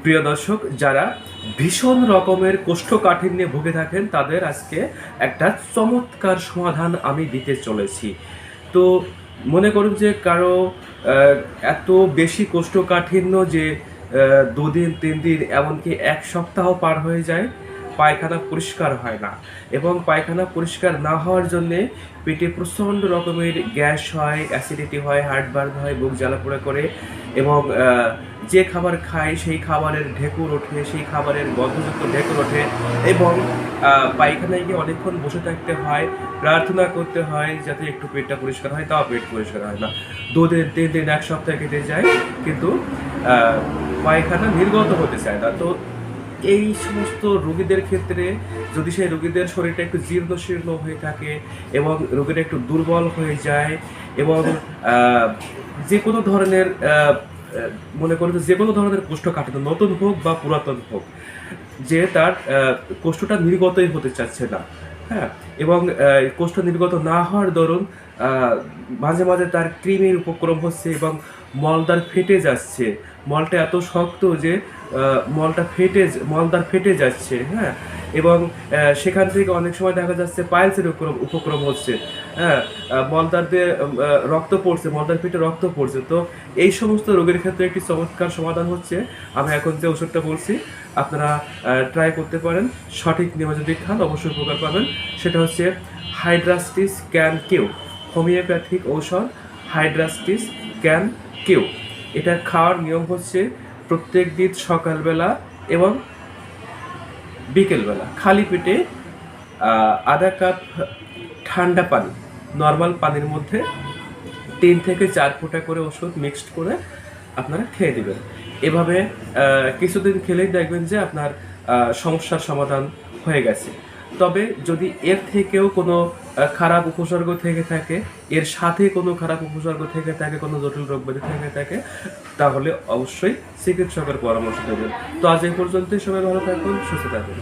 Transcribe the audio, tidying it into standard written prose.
প্রিয় দর্শক, যারা ভীষণ রকমের কোষ্ঠকাঠিন্যে ভুগে থাকেন তাদের আজকে একটা চমৎকার সমাধান আমি দিতে চলেছি। তো মনে করুন যে কারো আহ, এত বেশি কোষ্ঠকাঠিন্য যে 2 দিন 3 দিন এমনকি 1 সপ্তাহ পার হয়ে যায়, পায়খানা পরিষ্কার হয় না। এবং পায়খানা পরিষ্কার না হওয়ার জন্যে পেটে প্রচণ্ড রকমের গ্যাস হয়, অ্যাসিডিটি হয়, হার্টবার্ন হয়, বুক জ্বালাপোড়া করে এবং যে খাবার খায় সেই খাবারের ঢেকুর ওঠে, সেই খাবারের গন্ধযুক্ত ঢেকুর ওঠে এবং পায়খানায় গিয়ে অনেকক্ষণ বসে থাকতে হয়, প্রার্থনা করতে হয় যাতে একটু পেটটা পরিষ্কার হয়, তাও পেট পরিষ্কার হয় না। 2 দিন 3 দিন 1 সপ্তাহ কেটে যায়, কিন্তু পায়খানা নির্গত হতে চায় না। তো এই সমস্ত রোগীদের ক্ষেত্রে যদি সেই রোগীদের শরীরটা একটু জীর্ণ শীর্ণ হয়ে থাকে এবং রোগীরা একটু দুর্বল হয়ে যায় এবং যে কোনো ধরনের মনে করেন যে কোনো ধরনের কোষ্ঠকাঠিন্য, নতুন হোক বা পুরাতন হোক, যে তার কোষ্ঠটা নির্গতই হতে চাচ্ছে না, হ্যাঁ, এবং কোষ্ঠ নির্গত না হওয়ার দরুন মাঝে মাঝে তার কৃমির উপক্রম হচ্ছে এবং মলদ্বার ফেটে যাচ্ছে, মলটা এত শক্ত যে মলদ্বার ফেটে যাচ্ছে, হ্যাঁ, এবং সেখান থেকে অনেক সময় দেখা যাচ্ছে পাইলসের উপক্রম হচ্ছে, হ্যাঁ, মলদ্বার দিয়ে মলদ্বার ফেটে রক্ত পড়ছে। তো এই সমস্ত রোগের ক্ষেত্রে একটি চমৎকার সমাধান হচ্ছে আমি এখন যে ওষুধটা বলছি, আপনারা ট্রাই করতে পারেন। সঠিক নিয়মে যদি খান অবশ্যই উপকার পাবেন। সেটা হচ্ছে হাইড্রাস্টিস ক্যান কিউ, হোমিওপ্যাথিক ঔষধ হাইড্রাস্টিস ক্যান কিউ। এটা খাওয়ার নিয়ম হচ্ছে প্রত্যেক দিন সকালবেলা এবং বিকেলবেলা খালি পেটে আধা কাপ ঠান্ডা পানি, নর্মাল পানির মধ্যে 3 থেকে 4 ফোঁটা করে ওষুধ মিক্সড করে আপনারা খেয়ে দিবেন। এভাবে কিছুদিন খেলেই দেখবেন যে আপনার সমস্যার সমাধান হয়ে গেছে। তবে যদি এর থেকেও কোনো খারাপ উপসর্গ থেকে থাকে, এর সাথে কোনো খারাপ উপসর্গ থেকে থাকে, কোনো জটিল রোগ ব্যাধি থেকে থাকে, তাহলে অবশ্যই চিকিৎসকের পরামর্শ দেবেন। তো আজ এই পর্যন্তই। সবাই ভালো থাকুন, সুস্থ থাকুন।